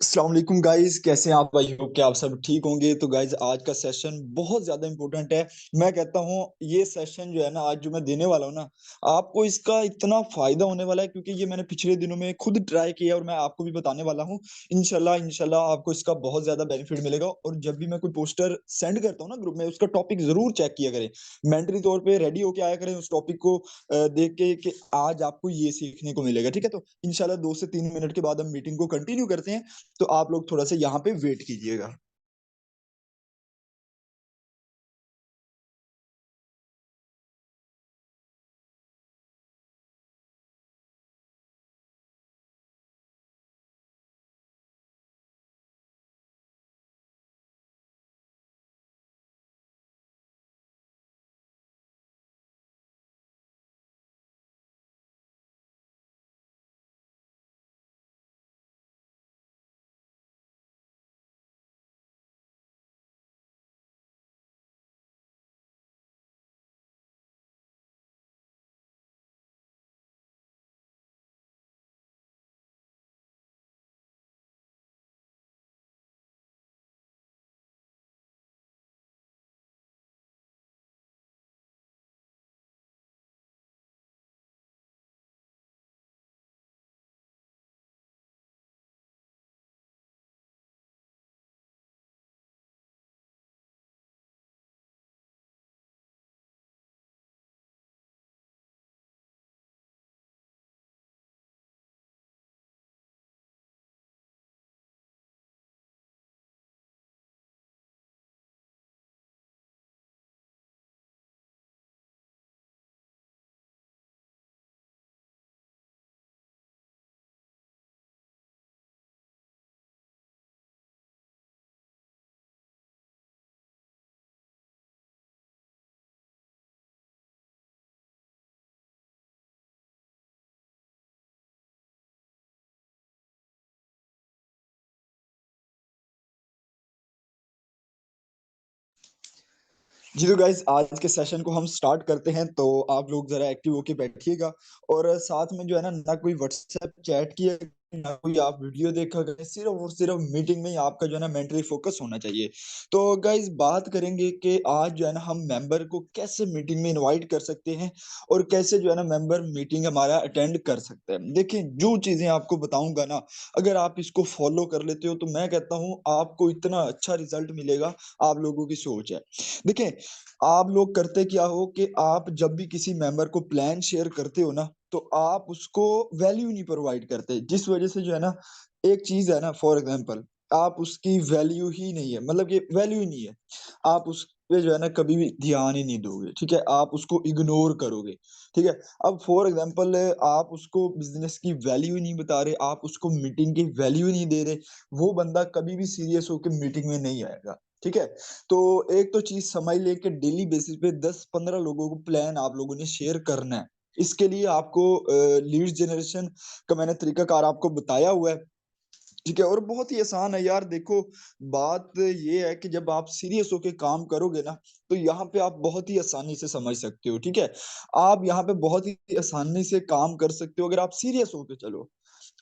अस्सलाम वालेकुम गाइस, कैसे हैं आप? आई होप कि आप सब ठीक होंगे। तो गाइस, आज का सेशन बहुत ज्यादा इंपॉर्टेंट है। मैं कहता हूँ ये सेशन जो है ना, आज जो मैं देने वाला हूँ ना, आपको इसका इतना फायदा होने वाला है क्योंकि ये मैंने पिछले दिनों में खुद ट्राई किया और मैं आपको भी बताने वाला हूँ। इंशाल्लाह इंशाल्लाह आपको इसका बहुत ज्यादा बेनिफिट मिलेगा। और जब भी मैं कोई पोस्टर सेंड करता हूँ ना ग्रुप में, उसका टॉपिक जरूर चेक किया करें। मेंटली तौर पे रेडी होके आया करें उस टॉपिक को देख के कि आज आपको ये सीखने को मिलेगा। ठीक है, तो इंशाल्लाह 2 से 3 मिनट के बाद हम मीटिंग को कंटिन्यू करते हैं। तो आप लोग थोड़ा सा यहाँ पे वेट कीजिएगा। जी तो गाइज, आज के सेशन को हम स्टार्ट करते हैं। तो आप लोग जरा एक्टिव होके बैठिएगा। और साथ में जो है ना, ना कोई व्हाट्सएप चैट किया, ना कोई आप वीडियो देखा करें। सिर्फ और सिर्फ मीटिंग में ही आपका जो है ना मेंटली फोकस होना चाहिए। तो गाइज, बात करेंगे कि आज जो है ना हम मेंबर को कैसे मीटिंग में इनवाइट कर सकते हैं और कैसे जो है ना मेंबर मीटिंग हमारा अटेंड कर सकते हैं। देखिए, जो चीजें आपको बताऊंगा ना, अगर आप इसको फॉलो कर लेते हो तो मैं कहता हूँ आपको इतना अच्छा रिजल्ट मिलेगा। आप लोगों की सोच है। देखिए, आप लोग करते क्या हो कि आप जब भी किसी मेंबर को प्लान शेयर करते हो ना, तो आप उसको वैल्यू नहीं प्रोवाइड करते, जिस वजह से जो है ना, एक चीज है ना, फॉर एग्जांपल, आप उसकी वैल्यू ही नहीं है, मतलब कि वैल्यू ही नहीं है। आप उस पे जो है ना कभी भी ध्यान ही नहीं दोगे। ठीक है, आप उसको इग्नोर करोगे। ठीक है। अब फॉर एग्जांपल, आप उसको बिजनेस की वैल्यू ही नहीं बता रहे, आप उसको मीटिंग की वैल्यू ही नहीं दे रहे, वो बंदा कभी भी सीरियस होकर मीटिंग में नहीं आएगा। ठीक है। तो एक तो चीज समझ लेके डेली बेसिस पे 10-15 लोगों को प्लान आप लोगों ने शेयर करना है। इसके लिए आपको लीड जनरेशन का मैंने तरीकाकार आपको बताया हुआ है। ठीक है, और बहुत ही आसान है यार। देखो, बात ये है कि जब आप सीरियस होके काम करोगे ना, तो यहाँ पे आप बहुत ही आसानी से समझ सकते हो। ठीक है, आप यहाँ पे बहुत ही आसानी से काम कर सकते हो अगर आप सीरियस होके चलो।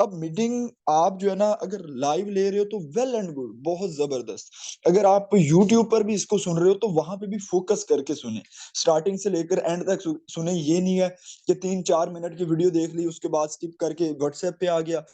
अब मीटिंग आप जो है ना, अगर लाइव ले रहे हो तो वेल एंड गुड, बहुत जबरदस्त। अगर आप यूट्यूब पर भी इसको सुन रहे हो तो वहां पे भी फोकस करके सुने, स्टार्टिंग से लेकर एंड तक सुने। ये नहीं है कि 3-4 मिनट की वीडियो देख ली, उसके बाद स्किप करके व्हाट्सएप पे आ गया।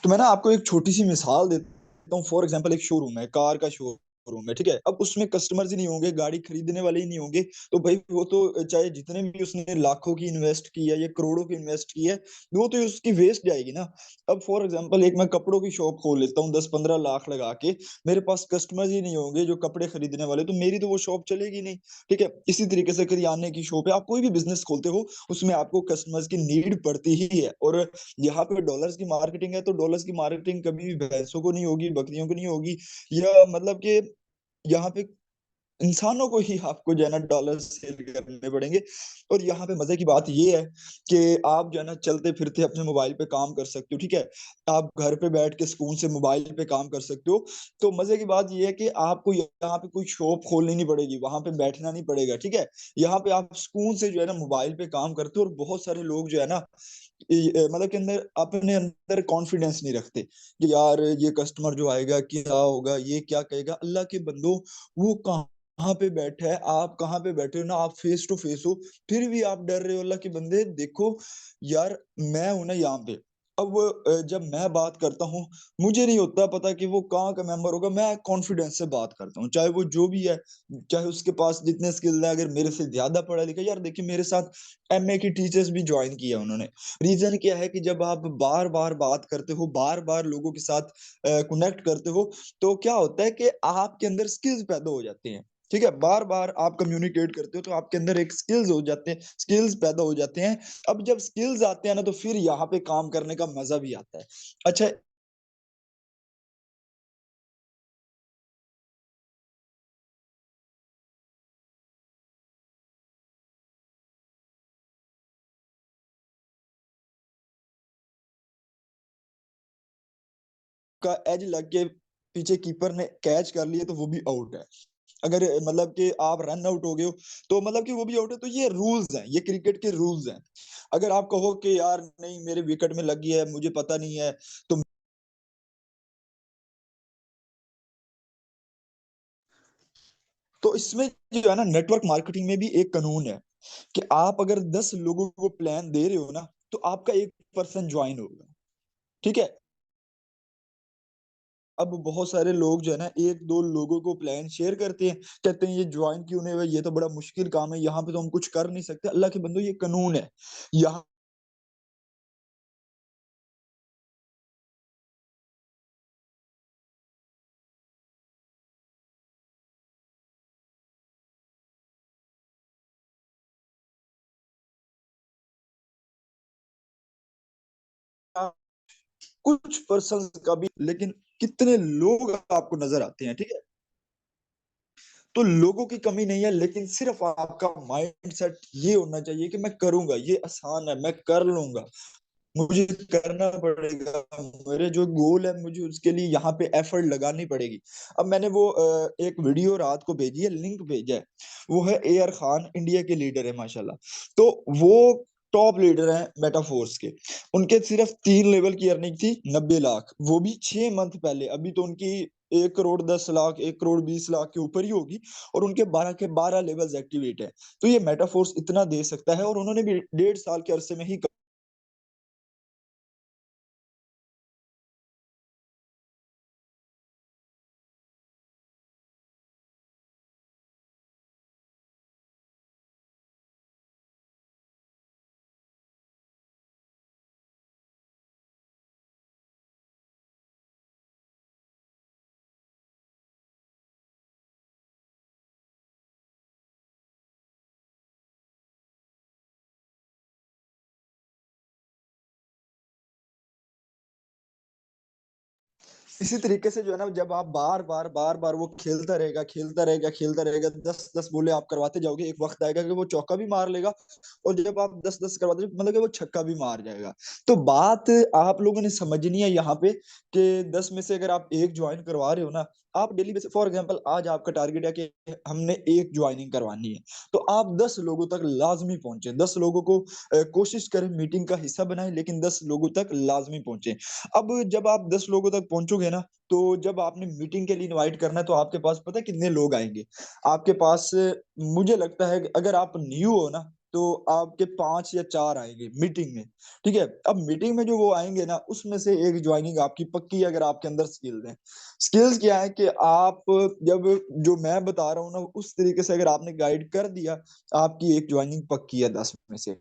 तो मैं ना आपको एक छोटी सी मिसाल देता हूँ। फॉर एग्जांपल, एक शोरूम है, कार का शोरूम है। ठीक है, अब उसमें कस्टमर्स ही नहीं होंगे, गाड़ी खरीदने वाले ही नहीं होंगे। तो भाई वो तो चाहे जितने भी उसने लाखों की इन्वेस्ट की है या करोड़ों की इन्वेस्ट की है, वो तो उसकी वेस्ट जाएगी ना। अब फॉर एग्जांपल, एक मैं कपड़ों की शॉप खोल लेता हूँ 10-15 लाख लगा के, मेरे पास कस्टमर्स ही नहीं होंगे जो कपड़े खरीदने वाले, तो मेरी तो वो शॉप चलेगी नहीं। ठीक है, इसी तरीके से करियाने की शॉप है, आप कोई भी बिजनेस खोलते हो, उसमें आपको कस्टमर्स की नीड पड़ती ही है। और यहाँ पे डॉलर्स की मार्केटिंग है, तो डॉलर्स की मार्केटिंग कभी भी भैंसों को नहीं होगी, बकरियों को नहीं होगी, या मतलब कि यहाँ पे इंसानों को ही आपको जो है ना डॉलर सेल करने पड़ेंगे। और यहाँ पे मजे की बात ये है कि आप जो है ना चलते फिरते अपने मोबाइल पे काम कर सकते हो, ठीक है। आप घर पे बैठ के सुकून से मोबाइल पे काम कर सकते हो। तो मजे की बात ये है कि आपको यहाँ पे कोई शॉप खोलनी नहीं पड़ेगी, वहां पे बैठना नहीं पड़ेगा, ठीक है। यहाँ पे आप सुकून से जो है ना मोबाइल पे काम करते हो। और बहुत सारे लोग जो है ना मतलब के अंदर अपने अंदर कॉन्फिडेंस नहीं रखते कि यार ये कस्टमर जो आएगा क्या होगा, ये क्या कहेगा। अल्लाह के बंदो, वो कहाँ पे बैठा है, आप कहाँ पे बैठे हो ना, आप फेस टू फेस हो, फिर भी आप डर रहे हो। अल्लाह के बंदे देखो यार, मैं हूं ना यहाँ पे। अब जब मैं बात करता हूँ, मुझे नहीं होता पता कि वो कहाँ का मेंबर होगा, मैं कॉन्फिडेंस से बात करता हूँ, चाहे वो जो भी है, चाहे उसके पास जितने स्किल है। अगर मेरे से ज्यादा पढ़ा लिखा, यार देखिए मेरे साथ एमए की टीचर्स भी ज्वाइन किया उन्होंने। रीजन क्या है कि जब आप बार बार बात करते हो, बार बार लोगों के साथ कनेक्ट करते हो, तो क्या होता है कि आपके अंदर स्किल्स पैदा हो जाते हैं, ठीक है। बार बार आप कम्युनिकेट करते हो तो आपके अंदर एक स्किल्स हो जाते हैं, स्किल्स पैदा हो जाते हैं। अब जब स्किल्स आते हैं ना, तो फिर यहाँ पे काम करने का मजा भी आता है। अच्छा, का एज लग के पीछे कीपर ने कैच कर लिया तो वो भी आउट है। अगर मतलब कि आप रन आउट हो गए हो, तो मतलब कि वो भी आउट है। तो ये रूल्स हैं, ये क्रिकेट के रूल्स हैं। अगर आप कहो कि यार नहीं मेरे विकेट में लगी है, मुझे पता नहीं है, तो इसमें जो है ना, नेटवर्क मार्केटिंग में भी एक कानून है कि आप अगर 10 लोगों को प्लान दे रहे हो ना, तो आपका 1 पर्सन ज्वाइन होगा, ठीक है। अब बहुत सारे लोग जो है ना, 1 2 लोगों को प्लान शेयर करते हैं, कहते हैं ये ज्वाइन क्यों नहीं हुआ, ये तो बड़ा मुश्किल काम है, यहाँ पे तो हम कुछ कर नहीं सकते। अल्लाह के बंदो, ये कानून है यहाँ। कुछ पर्सन का भी, लेकिन कितने लोग आपको नजर आते हैं, ठीक है। तो लोगों की कमी नहीं है, लेकिन सिर्फ आपका माइंड सेट ये होना चाहिए कि मैं करूंगा, ये आसान है, मैं कर लूंगा, मुझे करना पड़ेगा, मेरे जो गोल है मुझे उसके लिए यहाँ पे एफर्ट लगानी पड़ेगी। अब मैंने वो एक वीडियो रात को भेजी है, लिंक भेजा है। वो है एयर खान, इंडिया के लीडर है माशाल्लाह। तो वो टॉप लीडर हैं मेटाफोर्स के। उनके सिर्फ 3 लेवल की अर्निंग थी 90 लाख, वो भी 6 मंथ पहले। अभी तो उनकी 1 करोड़ 10 लाख, 1 करोड़ 20 लाख के ऊपर ही होगी। और उनके 12 के 12 लेवल्स एक्टिवेट है। तो ये मेटाफोर्स इतना दे सकता है, और उन्होंने भी 1.5 साल के अरसे में ही इसी तरीके से जो है ना, जब आप बार बार बार बार वो खेलता रहेगा, खेलता रहेगा, खेलता रहेगा, 10 10 बोले आप करवाते जाओगे, एक वक्त आएगा कि वो चौका भी मार लेगा। और जब आप 10 10 करवाते मतलब कि वो छक्का भी मार जाएगा। तो बात आप लोगों ने समझनी है यहाँ पे कि 10 में से अगर आप एक ज्वाइन करवा रहे हो ना, आप डेली बेसिस, फॉर एग्जाम्पल आज आपका टारगेट है कि हमने एक ज्वाइनिंग करवानी है, तो आप 10 लोगों तक लाजमी पहुंचे। 10 लोगों को कोशिश करें मीटिंग का हिस्सा बनाए, लेकिन 10 लोगों तक लाजमी पहुंचे। अब जब आप 10 लोगों तक पहुंचोगे ना, तो जब आपने मीटिंग के लिए इनवाइट करना है, तो आपके पास पता है कितने लोग आएंगे आपके पास। मुझे लगता है कि अगर आप न्यू हो ना, तो आपके 5 या 4 आएंगे मीटिंग में, ठीक है। अब मीटिंग में जो वो आएंगे ना, उसमें से एक ज्वाइनिंग आपकी पक्की है, अगर आपके अंदर स्किल्स हैं। स्किल्स क्या है कि आप जब जो मैं बता रहा हूँ ना, उस तरीके से अगर आपने गाइड कर दिया, आपकी एक ज्वाइनिंग पक्की है 10 में से,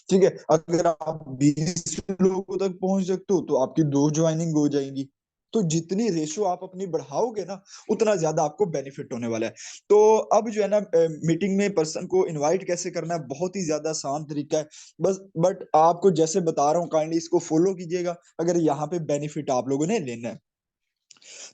ठीक है। अगर आप 20 लोगों तक पहुंच सकते हो, तो आपकी 2 ज्वाइनिंग हो जाएंगी। तो जितनी रेशो आप अपनी बढ़ाओगे ना, उतना ज्यादा आपको बेनिफिट होने वाला है। तो अब जो है ना, मीटिंग में पर्सन को इनवाइट कैसे करना है, बहुत ही ज्यादा आसान तरीका है। बस बट आपको जैसे बता रहा हूँ, काइंडली इसको फॉलो कीजिएगा, अगर यहाँ पे बेनिफिट आप लोगों ने लेना है।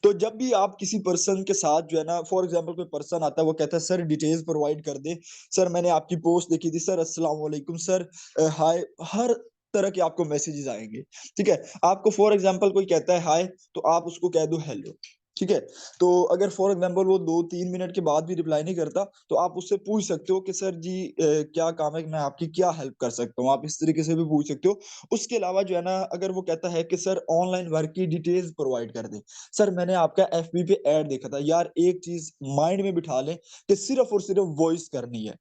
तो जब भी आप किसी पर्सन के साथ जो है ना, फॉर एग्जांपल कोई पर्सन आता है, वो कहता है सर डिटेल्स प्रोवाइड कर दे, सर मैंने आपकी पोस्ट देखी थी, सर अस्सलाम वालेकुम सर, हाय, हर तरह के आपको मैसेजेस आएंगे। ठीक है, आपको फॉर एग्जांपल कोई कहता है हाय, तो आप उसको कह दो हेलो। ठीक है, तो अगर फॉर एग्जांपल वो 2-3 मिनट के बाद भी रिप्लाई नहीं करता, तो आप उससे पूछ सकते हो कि सर जी क्या काम है, मैं आपकी क्या हेल्प कर सकता हूँ, आप इस तरीके से भी पूछ सकते हो। उसके अलावा जो है ना, अगर वो कहता है कि सर ऑनलाइन वर्क की डिटेल्स प्रोवाइड कर दे, सर मैंने आपका एफबी पे ऐड देखा था, यार एक चीज माइंड में बिठा लें कि सिर्फ और सिर्फ वॉइस करनी है।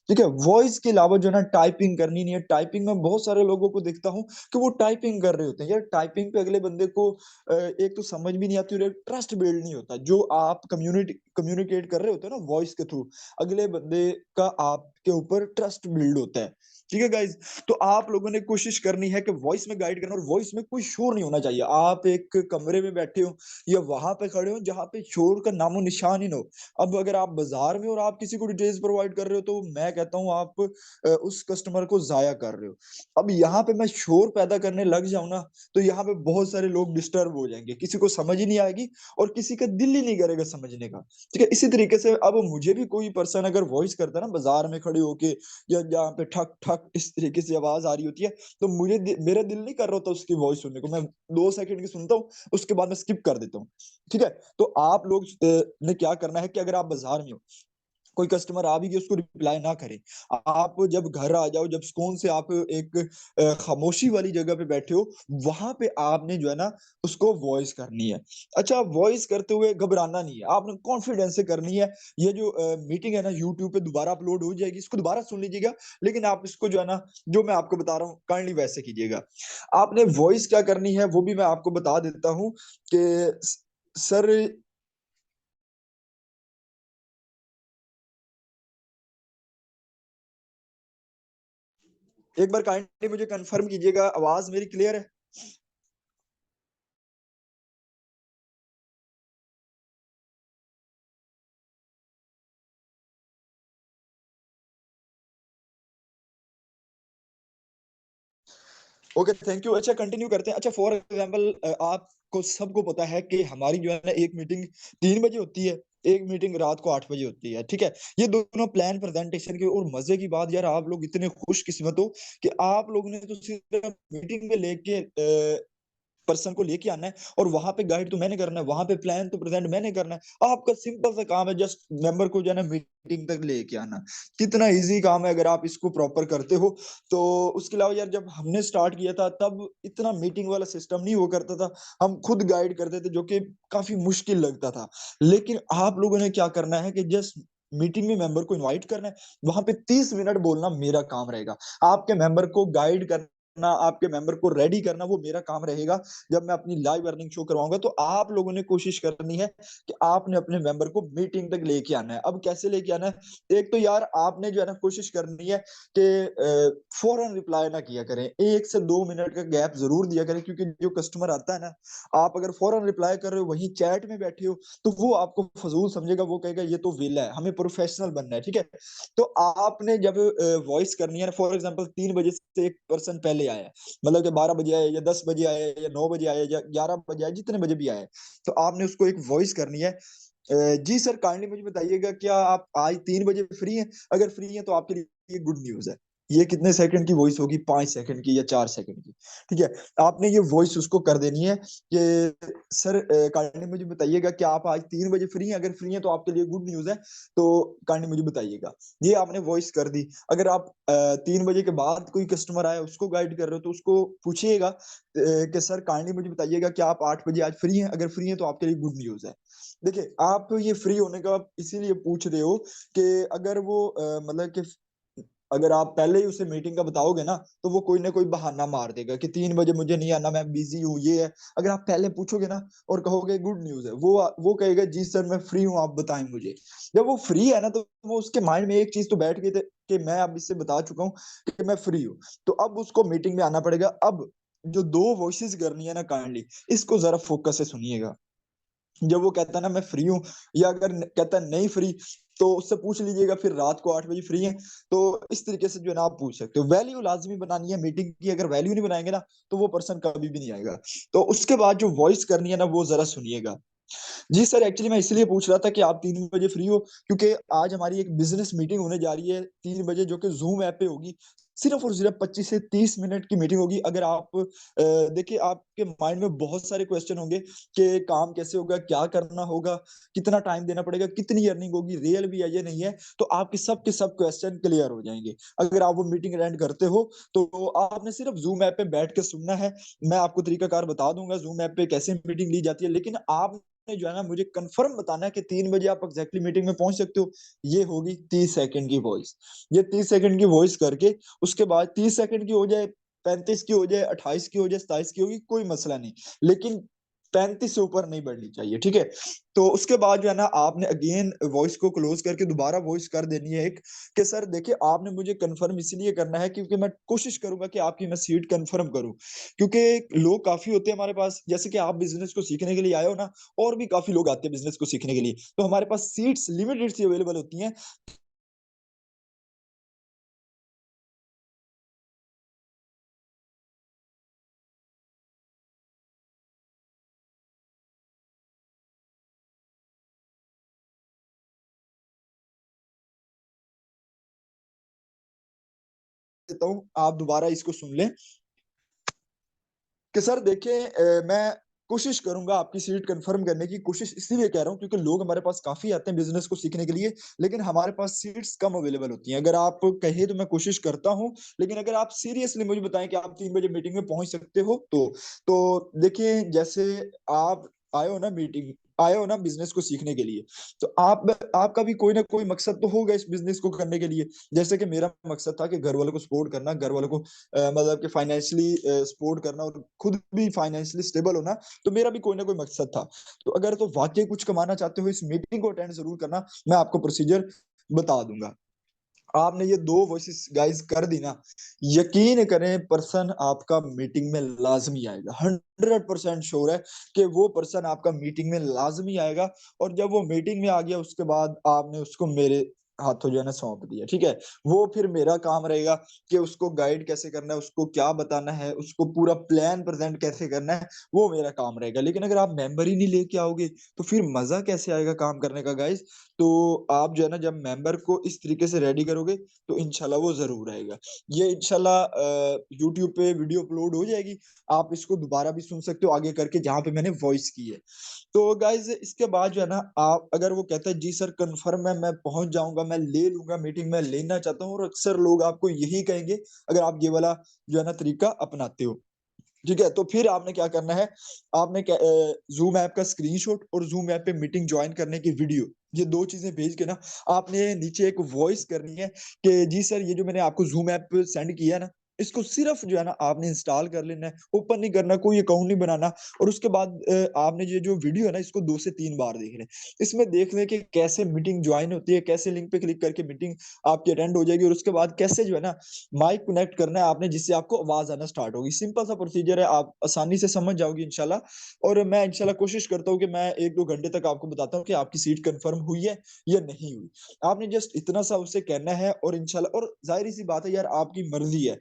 ठीक है, वॉइस के अलावा जो है ना टाइपिंग करनी नहीं है। टाइपिंग में बहुत सारे लोगों को देखता हूँ कि वो टाइपिंग कर रहे होते हैं, यार टाइपिंग पे अगले बंदे को एक तो समझ भी नहीं आती और एक ट्रस्ट बिल्ड नहीं होता। जो आप कम्युनिकेट कर रहे होते हैं ना वॉइस के थ्रू, अगले बंदे का आपके ऊपर ट्रस्ट बिल्ड होता है। ठीक है गाइज, तो आप लोगों ने कोशिश करनी है कि वॉइस में गाइड करना, और वॉइस में कोई शोर नहीं होना चाहिए। आप एक कमरे में बैठे हो या वहां पे खड़े हो जहां पे शोर का नामो निशान ही ना हो। अब अगर आप बाजार में और आप किसी को डिटेल्स प्रोवाइड कर रहे हो, तो मैं कहता हूँ आप उस कस्टमर को जाया कर रहे हो। अब यहाँ पे मैं शोर पैदा करने लग जाऊं ना, तो यहाँ पे बहुत सारे लोग डिस्टर्ब हो जाएंगे, किसी को समझ ही नहीं आएगी और किसी का दिल ही नहीं करेगा समझने का। ठीक है, इसी तरीके से अब मुझे भी कोई पर्सन अगर वॉइस करता है ना बाजार में खड़े होके, या जहाँ पे ठक ठक इस तरीके से आवाज आ रही होती है, तो मेरा दिल नहीं कर रहा होता उसकी वॉइस सुनने को। मैं 2 सेकंड की सुनता हूँ, उसके बाद मैं स्किप कर देता हूँ। ठीक है, तो आप लोग ने क्या करना है कि अगर आप बाजार में हो, कोई कस्टमर आ भी गया, उसको रिप्लाई ना करें। आप जब घर आ जाओ, जब सुकून से आप एक खामोशी वाली जगह पे बैठे हो, वहां पे आपने जो है ना उसको वॉइस करनी है। अच्छा, वॉइस करते हुए घबराना नहीं है, आपने कॉन्फिडेंस से करनी है। ये जो मीटिंग है ना यूट्यूब पे दोबारा अपलोड हो जाएगी, इसको दोबारा सुन लीजिएगा, लेकिन आप इसको जो है ना, जो मैं आपको बता रहा हूँ काइंडली वैसे कीजिएगा। आपने वॉइस क्या करनी है वो भी मैं आपको बता देता हूँ कि सर, एक बार काइंडली मुझे कंफर्म कीजिएगा, आवाज मेरी क्लियर है? Okay, thank you. अच्छा, कंटिन्यू करते हैं। अच्छा, फॉर एग्जांपल आपको सबको पता है कि हमारी जो है ना एक मीटिंग 3 बजे होती है, एक मीटिंग रात को 8 बजे होती है। ठीक है, ये दोनों प्लान प्रेजेंटेशन के, और मजे की बात यार, आप लोग इतने खुशकिस्मत हो कि आप लोगों ने तो सिर्फ मीटिंग में लेके पर्सन को लेके आना है, और वहां पे गाइड तो मैंने करना है, वहां पे प्लान तो प्रेजेंट मैंने करना है। आपका सिंपल सा काम है जस्ट मेंबर को जो है ना मीटिंग तक लेके आना। कितना इजी काम है अगर आप इसको प्रॉपर करते हो तो। उसके अलावा यार, जब हमने स्टार्ट किया था तब इतना मीटिंग वाला सिस्टम नहीं हुआ करता था, हम खुद गाइड करते थे, जो कि काफी मुश्किल लगता था। लेकिन आप लोगों ने क्या करना है कि जस्ट मीटिंग में मेंबर को इनवाइट करना है, वहां पे 30 मिनट बोलना मेरा काम रहेगा। आपके मेंबर को गाइड करना, आपके मेंबर को रेडी करना, वो मेरा काम रहेगा। जब मैं अपनी लाइव अर्निंग शो करवाऊंगा, तो आप लोगों ने कोशिश करनी है कि आपने अपने मेंबर को मीटिंग तक लेके आना है। अब कैसे लेके आना है? एक तो यार आपने जो है ना कोशिश करनी है कि फौरन रिप्लाई ना किया करें, 1 से 2 मिनट का गैप जरूर दिया करें, क्योंकि जो कस्टमर आता है ना, आप अगर फौरन रिप्लाई कर रहे हो, वहीं चैट में बैठे हो, तो वो आपको फजूल समझेगा, वो कहेगा ये तो वेला है, हमें प्रोफेशनल बनना है। ठीक है, तो आपने जब वॉइस करनी है, फॉर एग्जाम्पल 3 बजे से एक पर्सन पहले आया है, मतलब कि 12 बजे आए या 10 बजे आए या 9 बजे आए या 11 बजे आए, जितने बजे भी आए, तो आपने उसको एक वॉइस करनी है। जी सर, काइंडली मुझे बताइएगा क्या आप आज 3 बजे फ्री हैं? अगर फ्री हैं तो आपके लिए गुड न्यूज है। ये कितने सेकंड की वॉइस होगी? 5 सेकंड की या 4 सेकंड की? ठीक है, आपने ये वॉइस उसको कर देनी है कि सर काइंडली मुझे बताइएगा क्या आप आज 3 बजे फ्री हैं? अगर फ्री हैं तो आपके लिए गुड न्यूज है, तो काइंडली मुझे बताइएगा। ये आपने वॉइस कर दी। अगर आप 3 बजे के बाद कोई कस्टमर आया, उसको गाइड कर रहे हो, तो उसको पूछिएगा कि सर काइंडली मुझे बताइएगा कि आप 8 बजे आज फ्री हैं? अगर फ्री हैं तो आपके लिए गुड न्यूज है। देखिए, आप ये फ्री होने का इसीलिए पूछ रहे हो कि अगर वो मतलब कि अगर आप पहले ही उसे मीटिंग का बताओगे ना, तो वो कोई ना कोई बहाना मार देगा कि 3 बजे मुझे नहीं आना, मैं बिजी हूँ, ये है। अगर आप पहले पूछोगे ना और कहोगे गुड न्यूज है, वो कहेगा जी सर मैं फ्री हूँ, आप बताएं मुझे। जब वो फ्री है ना, तो वो उसके माइंड में एक चीज तो बैठ गई थी कि मैं अब इससे बता चुका हूँ कि मैं फ्री हूँ, तो अब उसको मीटिंग में आना पड़ेगा। अब जो दो वॉइसेस करनी है ना, काइंडली इसको जरा फोकस से सुनिएगा। जब वो कहता है ना मैं फ्री हूँ, या अगर कहता है नहीं फ्री, तो उससे पूछ लीजिएगा फिर रात को 8 बजे फ्री है। तो इस तरीके से जो है ना आप पूछ सकते हो। वैल्यू लाजमी बनानी है मीटिंग की, अगर वैल्यू नहीं बनाएंगे ना, तो वो पर्सन कभी भी नहीं आएगा। तो उसके बाद जो वॉइस करनी है ना, वो जरा सुनिएगा। जी सर, एक्चुअली मैं इसलिए पूछ रहा था कि आप 3 बजे फ्री हो, क्योंकि आज हमारी एक बिजनेस मीटिंग होने जा रही है 3 बजे, जो कि जूम ऐप पे होगी। सिर्फ और सिर्फ 25 से 30 मिनट की मीटिंग होगी। अगर आप देखिए, आपके माइंड में बहुत सारे क्वेश्चन होंगे कि काम कैसे होगा, क्या करना होगा, कितना टाइम देना पड़ेगा, कितनी अर्निंग होगी, रियल भी है ये नहीं है, तो आपके सब क्वेश्चन क्लियर हो जाएंगे अगर आप वो मीटिंग अटेंड करते हो। तो आपने सिर्फ जूम ऐप पे बैठ के सुनना है। मैं आपको तरीकाकार बता दूंगा जूम ऐप पे कैसे मीटिंग ली जाती है, लेकिन आप जो है ना, मुझे कंफर्म बताना है कि 3 बजे आप एग्जैक्टली मीटिंग में पहुंच सकते हो। ये होगी 30 सेकंड की वॉइस। ये 30 सेकंड की वॉइस करके उसके बाद 30 सेकंड की हो जाए, 35 की हो जाए, 28 की हो जाए, 27 की होगी, कोई मसला नहीं। लेकिन 35 से ऊपर नहीं बढ़नी चाहिए, ठीक है। तो उसके बाद जो है ना, आपने अगेन वॉइस को क्लोज करके दोबारा वॉइस कर देनी है एक, कि सर देखिए, आपने मुझे कंफर्म इसलिए करना है क्योंकि मैं कोशिश करूंगा कि आपकी मैं सीट कंफर्म करूं, क्योंकि लोग काफी होते हैं हमारे पास, जैसे कि आप बिजनेस को सीखने के लिए आए हो ना, और भी काफी लोग आते हैं बिजनेस को सीखने के लिए, तो हमारे पास सीट्स लिमिटेड सी अवेलेबल होती हैं। देता हूँ, आप दोबारा इसको सुन लें कि सर देखिए, मैं कोशिश करूंगा आपकी सीट कंफर्म करने की। कोशिश इसलिए कह रहा हूँ क्योंकि लोग हमारे पास काफी आते हैं बिजनेस को सीखने के लिए, लेकिन हमारे पास सीट्स कम अवेलेबल होती हैं। अगर आप कहे तो मैं कोशिश करता हूँ, लेकिन अगर आप सीरियसली मुझे बताएं कि आप 3 बजे मीटिंग में पहुंच सकते हो, तो देखिए, जैसे आप आए हो ना बिजनेस को सीखने के लिए, तो आपका भी कोई ना कोई मकसद तो होगा इस बिजनेस को करने के लिए। जैसे कि मेरा मकसद था कि घर वालों को सपोर्ट करना, घर वालों को मतलब कि फाइनेंशियली सपोर्ट करना, और खुद भी फाइनेंशियली स्टेबल होना। तो मेरा भी कोई ना कोई मकसद था। तो अगर तो वाकई कुछ कमाना चाहते हो, इस मीटिंग को अटेंड जरूर करना। मैं आपको प्रोसीजर बता दूंगा। आपने ये दो वॉइसेस गाइस कर दी ना, यकीन करें, पर्सन आपका मीटिंग में लाजमी आएगा। 100% श्योर है कि वो पर्सन आपका मीटिंग में लाजमी आएगा। और जब वो मीटिंग में आ गया, उसके बाद आपने उसको मेरे हाथों जो है ना सौंप दिया, ठीक है। वो फिर मेरा काम रहेगा कि उसको गाइड कैसे करना है, उसको क्या बताना है, उसको पूरा प्लान प्रेजेंट कैसे करना है, वो मेरा काम रहेगा। लेकिन अगर आप मेंबर ही नहीं लेके आओगे, तो फिर मजा कैसे आएगा काम करने का गाइस। तो आप जो है ना, जब मेंबर को इस तरीके से रेडी करोगे, तो इंशाल्लाह वो जरूर आएगा। ये इंशाल्लाह यूट्यूब पे वीडियो अपलोड हो जाएगी। आप इसको दोबारा भी सुन सकते हो आगे करके, जहां पे मैंने वॉइस की है। तो गाइज, इसके बाद जो है ना, आप अगर वो कहता है जी सर कंफर्म है, मैं पहुंच जाऊंगा, मैं ले लूंगा मीटिंग, मैं लेना चाहता हूँ, और अक्सर लोग आपको यही कहेंगे अगर आप ये वाला जो है ना तरीका अपनाते हो, ठीक है। तो फिर आपने क्या करना है, आपने जूम ऐप का स्क्रीनशॉट और जूम ऐप पे मीटिंग ज्वाइन करने की वीडियो, ये दो चीजें भेज के ना, आपने नीचे एक वॉइस करनी है कि जी सर, ये जो मैंने आपको जूम ऐप सेंड किया है ना, इसको सिर्फ जो है ना आपने इंस्टॉल कर लेना है, ओपन नहीं करना, कोई अकाउंट नहीं बनाना। और उसके बाद आपने ये जो वीडियो है ना, इसको 2 से 3 बार देखना है। इसमें देख लें कि कैसे मीटिंग ज्वाइन होती है, कैसे लिंक पे क्लिक करके मीटिंग आपकी अटेंड हो जाएगी, और उसके बाद कैसे जो है ना माइक कनेक्ट करना है आपने, जिससे आपको आवाज आना स्टार्ट होगी। सिंपल सा प्रोसीजर है, आप आसानी से समझ जाओगे इंशाल्लाह। और मैं इंशाल्लाह कोशिश करता हूँ कि मैं 1-2 घंटे तक आपको बताता हूँ कि आपकी सीट कंफर्म हुई है या नहीं हुई। आपने जस्ट इतना सा उससे कहना है, और इंशाल्लाह, और जाहिर सी बात है यार, आपकी मर्जी है।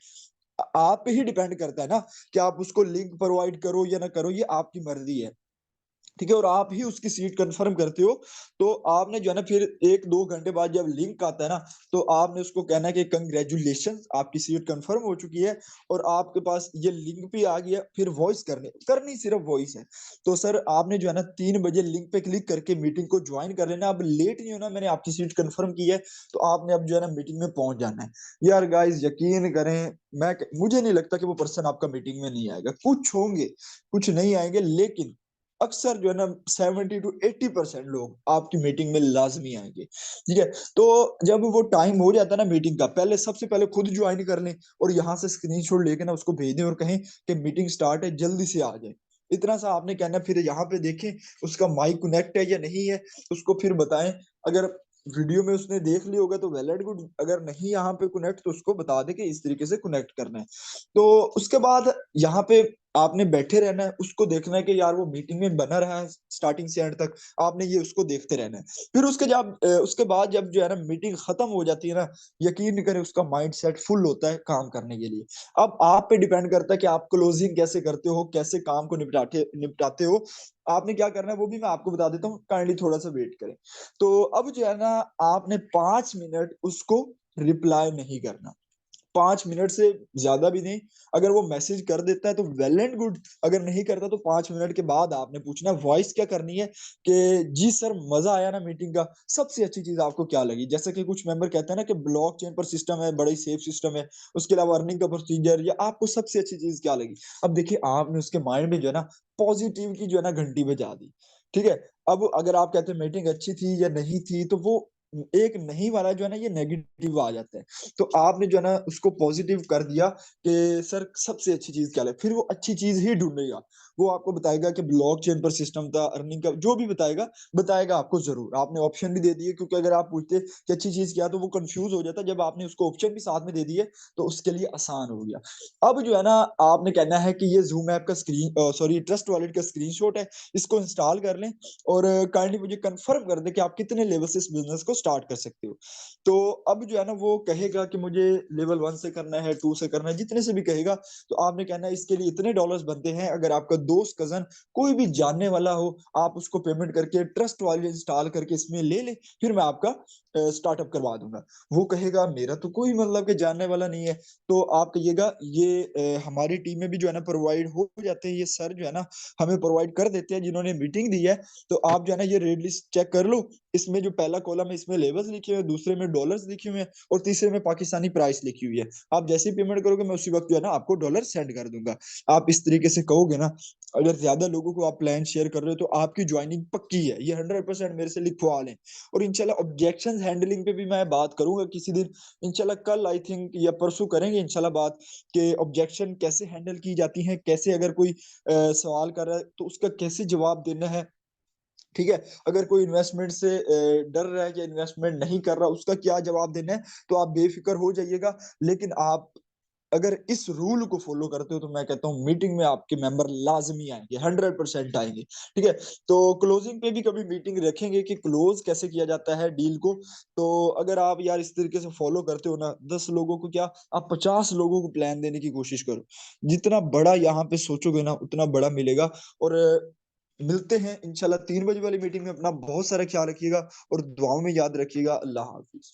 आप पे ही डिपेंड करता है ना कि आप उसको लिंक प्रोवाइड करो या ना करो, ये आपकी मर्जी है, ठीक है। और आप ही उसकी सीट कंफर्म करते हो। तो आपने जो है ना, फिर 1-2 घंटे बाद जब लिंक आता है ना, तो आपने उसको कहना है कि कंग्रेचुलेशन, आपकी सीट कंफर्म हो चुकी है, और आपके पास ये लिंक भी आ गया। फिर वॉइस करनी सिर्फ वॉइस है। तो सर, आपने जो है ना 3 बजे लिंक पे क्लिक करके मीटिंग को ज्वाइन कर लेना। अब लेट नहीं होना, मैंने आपकी सीट कंफर्म की है, तो आपने अब जो है ना मीटिंग में पहुंच जाना है। यार गाइस, यकीन करें, मुझे नहीं लगता कि वो पर्सन आपका मीटिंग में नहीं आएगा। कुछ होंगे, कुछ नहीं आएंगे, लेकिन अक्सर जो है ना 70 to 80% लोग आपकी मीटिंग में लाजमी आएंगे, ठीक है। तो जब वो टाइम हो जाता है ना मीटिंग का, पहले सबसे पहले खुद ज्वाइन कर लें, और यहाँ से स्क्रीनशॉट लेके ना उसको भेज दें, और कहें कि मीटिंग स्टार्ट है, जल्दी से आ जाए। इतना सा आपने कहना है। फिर यहाँ पे देखें उसका माइक कनेक्ट है या नहीं है, उसको फिर बताएं। अगर वीडियो में उसने देख लिया होगा तो वेल एंड गुड, अगर नहीं यहाँ पे कनेक्ट, तो उसको बता दे कि इस तरीके से कनेक्ट करना है। तो उसके बाद यहाँ पे आपने बैठे रहना है, उसको देखना है कि यार वो मीटिंग में बना रहा है स्टार्टिंग से एंड तक, आपने ये उसको देखते रहना है। फिर उसके बाद जब जो है ना मीटिंग खत्म हो जाती है ना, यकीन करें उसका माइंड सेट फुल होता है काम करने के लिए। अब आप पे डिपेंड करता है कि आप क्लोजिंग कैसे करते हो, कैसे काम को निपटाते निपटाते हो। आपने क्या करना है वो भी मैं आपको बता देता हूँ, काइंडली थोड़ा सा वेट करें। तो अब जो है ना, आपने 5 मिनट उसको रिप्लाई नहीं करना, 5 मिनट से ज्यादा भी नहीं। अगर वो मैसेज कर देता है तो वेल एंड गुड, अगर नहीं करता तो 5 मिनट के बाद आपने पूछना, वॉइस क्या करनी है कि जी सर मजा आया ना मीटिंग का, सबसे अच्छी चीज आपको क्या लगी। जैसे कि कुछ मेंबर कहते हैं ना कि ब्लॉक चेन पर सिस्टम है, बड़ा ही सेफ सिस्टम है, उसके अलावा अर्निंग का प्रोसीजर, या आपको सबसे अच्छी चीज क्या लगी। अब देखिए आपने उसके माइंड में जो है ना पॉजिटिव की जो है ना घंटी बजा दी। ठीक है। अब अगर आप कहते हैं मीटिंग अच्छी थी या नहीं थी, तो वो एक नहीं वाला जो है ना ये नेगेटिव आ जाता है। तो आपने जो है ना उसको पॉजिटिव कर दिया कि सर सबसे अच्छी चीज क्या लगी, फिर वो अच्छी चीज ही ढूंढेगा। वो आपको बताएगा कि ब्लॉक चेन पर सिस्टम था, अर्निंग का जो भी बताएगा, बताएगा आपको जरूर। आपने ऑप्शन भी दे दिए, क्योंकि अगर आप पूछते कि अच्छी चीज क्या, तो वो कंफ्यूज हो जाता। जब आपने उसको ऑप्शन भी साथ में दे दिए तो उसके लिए आसान हो गया। अब जो है ना आपने कहना है कि ये जूम ऐप का स्क्रीन सॉरी ट्रस्ट वॉलेट का स्क्रीनशॉट है, इसको इंस्टॉल कर लें और काइंडली मुझे कंफर्म कर दें कि आप कितने लेवल से इस बिजनेस को स्टार्ट कर सकते हो। तो अब जो है ना वो कहेगा कि मुझे लेवल 1 से करना है, 2 से करना है, जितने से भी कहेगा। तो आपने कहना है इसके लिए इतने डॉलर्स बनते हैं। अगर आपका दोस्त, कजन, कोई भी जानने वाला हो, आप उसको पेमेंट करके ट्रस्ट वॉलेट इंस्टॉल करके इसमें ले ले, फिर मैं आपका स्टार्टअप करवा दूंगा। वो कहेगा मेरा तो कोई मतलब के जानने वाला नहीं है, तो आप कहिएगा ये हमारी टीम में भी जो है ना प्रोवाइड हो जाते हैं, ये सर जो है ना हमें प्रोवाइड कर देते हैं जिन्होंने मीटिंग दी है। तो आप जो है ना ये रेड लिस्ट चेक कर लो, इसमें जो पहला कॉलम है इसमें लेवल्स लिखे हुए हैं, दूसरे में डॉलर्स लिखे हुए हैं, और तीसरे में पाकिस्तानी प्राइस लिखी हुई है। आप जैसे ही पेमेंट करोगे मैं उसी वक्त जो है ना आपको डॉलर सेंड कर दूंगा। आप इस तरीके से कहोगे ना, अगर ज्यादा लोगों को आप प्लान शेयर कर रहे हो तो आपकी ज्वाइनिंग पक्की है, ये 100% मेरे से लिखवा लें। और इंशाल्लाह ऑब्जेक्शन हैंडलिंग पे भी मैं बात करूंगा किसी दिन, इंशाल्लाह कल आई थिंक या परसों करेंगे इंशाल्लाह बात, कि ऑब्जेक्शन कैसे हैंडल की जाती हैं, कैसे अगर कोई सवाल कर रहा है तो उसका कैसे जवाब देना है। ठीक है। अगर कोई इन्वेस्टमेंट से डर रहा है या इन्वेस्टमेंट नहीं कर रहा, उसका क्या जवाब देना है, तो आप बेफिक्र हो जाइएगा। लेकिन आप अगर इस रूल को फॉलो करते हो तो मैं कहता हूँ मीटिंग में आपके मेंबर लाजमी आएंगे, 100% आएंगे। ठीक है। तो क्लोजिंग पे भी कभी मीटिंग रखेंगे कि क्लोज कैसे किया जाता है डील को। तो अगर आप यार इस तरीके से फॉलो करते हो ना, 10 लोगों को क्या, आप 50 लोगों को प्लान देने की कोशिश करो। जितना बड़ा यहाँ पे सोचोगे ना उतना बड़ा मिलेगा। और मिलते हैं इंशाल्लाह 3 बजे वाली मीटिंग में। अपना बहुत सारा ख्याल रखिएगा और दुआओं में याद रखिएगा। अल्लाह हाफिज।